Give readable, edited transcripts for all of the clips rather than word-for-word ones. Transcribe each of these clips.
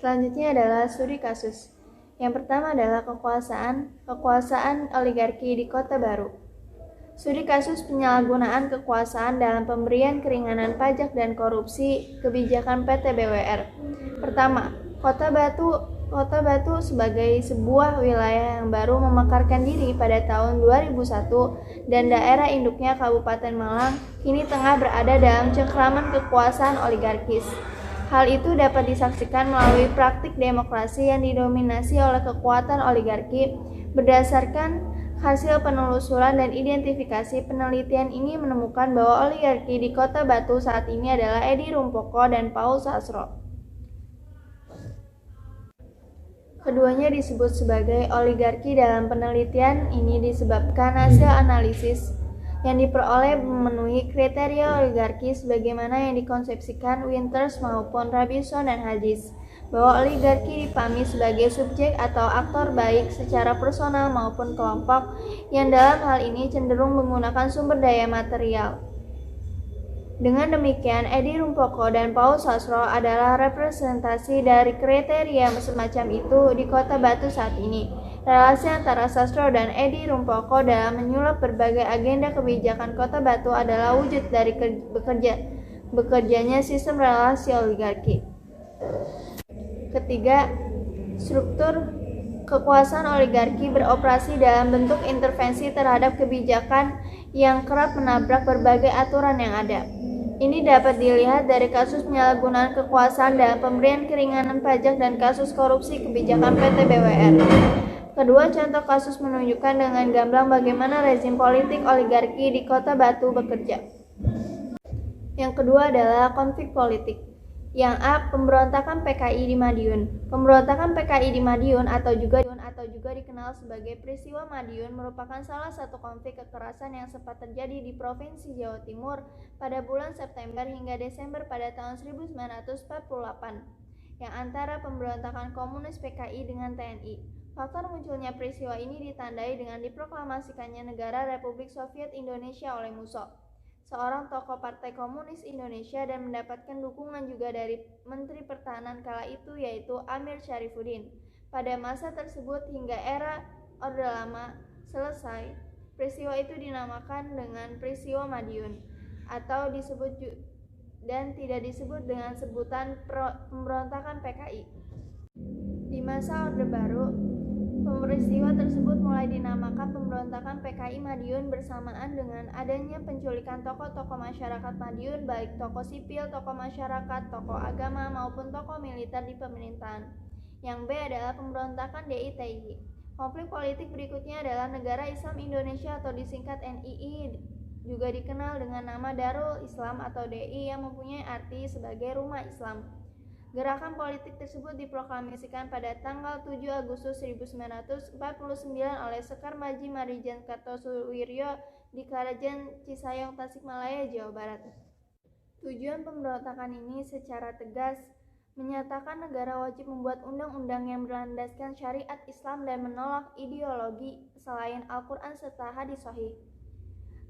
Selanjutnya adalah studi kasus. Yang pertama adalah kekuasaan oligarki di Kota Baru. Studi kasus penyalahgunaan kekuasaan dalam pemberian keringanan pajak dan korupsi kebijakan PT BWR. Pertama, Kota Batu sebagai sebuah wilayah yang baru memekarkan diri pada tahun 2001 dan daerah induknya Kabupaten Malang kini tengah berada dalam cengkraman kekuasaan oligarkis. Hal itu dapat disaksikan melalui praktik demokrasi yang didominasi oleh kekuatan oligarki. Berdasarkan hasil penelusuran dan identifikasi, penelitian ini menemukan bahwa oligarki di Kota Batu saat ini adalah Edi Rumpoko dan Paul Sasro. Keduanya disebut sebagai oligarki dalam penelitian ini disebabkan hasil analisis yang diperoleh memenuhi kriteria oligarki sebagaimana yang dikonsepsikan Winters maupun Robinson dan Hadis, bahwa oligarki dipahami sebagai subjek atau aktor baik secara personal maupun kelompok yang dalam hal ini cenderung menggunakan sumber daya material. Dengan demikian, Edi Rumpoko dan Paul Sasro adalah representasi dari kriteria semacam itu di Kota Batu saat ini. Relasi antara Sasro dan Edi Rumpoko dalam menyulap berbagai agenda kebijakan Kota Batu adalah wujud dari bekerjanya sistem relasi oligarki. Ketiga, struktur kekuasaan oligarki beroperasi dalam bentuk intervensi terhadap kebijakan yang kerap menabrak berbagai aturan yang ada. Ini dapat dilihat dari kasus penyalahgunaan kekuasaan dalam pemberian keringanan pajak dan kasus korupsi kebijakan PT BWR. Kedua contoh kasus menunjukkan dengan gamblang bagaimana rezim politik oligarki di Kota Batu bekerja. Yang kedua adalah konflik politik. Yang A. Pemberontakan PKI di Madiun. Pemberontakan PKI di Madiun atau juga dikenal sebagai peristiwa Madiun merupakan salah satu konflik kekerasan yang sempat terjadi di Provinsi Jawa Timur pada bulan September hingga Desember pada tahun 1948 yang antara pemberontakan komunis PKI dengan TNI. Faktor munculnya peristiwa ini ditandai dengan diproklamasikannya negara Republik Soviet Indonesia oleh Musso, seorang tokoh Partai Komunis Indonesia, dan mendapatkan dukungan juga dari Menteri Pertahanan kala itu yaitu Amir Syarifuddin. Pada masa tersebut hingga era Orde Lama selesai, peristiwa itu dinamakan dengan peristiwa Madiun atau disebut dan tidak disebut dengan sebutan pemberontakan PKI. Di masa Orde Baru, peristiwa tersebut mulai dinamakan pemberontakan PKI Madiun bersamaan dengan adanya penculikan tokoh-tokoh masyarakat Madiun, baik tokoh sipil, tokoh masyarakat, tokoh agama, maupun tokoh militer di pemerintahan. Yang B adalah pemberontakan DITI. Konflik politik berikutnya adalah Negara Islam Indonesia atau disingkat NII, juga dikenal dengan nama Darul Islam atau DI yang mempunyai arti sebagai rumah Islam. Gerakan politik tersebut diproklamasikan pada tanggal 7 Agustus 1949 oleh Sekar Maji Marijan Kartosuwiryo di Karajan Cisayong, Tasikmalaya, Jawa Barat. Tujuan pemberontakan ini secara tegas menyatakan negara wajib membuat undang-undang yang berlandaskan syariat Islam dan menolak ideologi selain Al-Quran serta hadis sahih.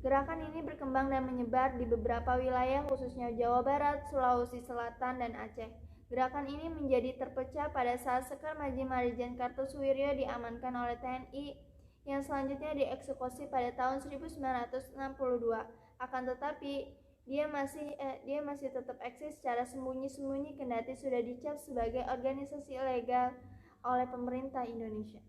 Gerakan ini berkembang dan menyebar di beberapa wilayah khususnya Jawa Barat, Sulawesi Selatan, dan Aceh. Gerakan ini menjadi terpecah pada saat Sekar Maji Marijan Kartosuwiryo diamankan oleh TNI yang selanjutnya dieksekusi pada tahun 1962. Akan tetapi dia masih tetap eksis secara sembunyi-sembunyi kendati sudah dicap sebagai organisasi ilegal oleh pemerintah Indonesia.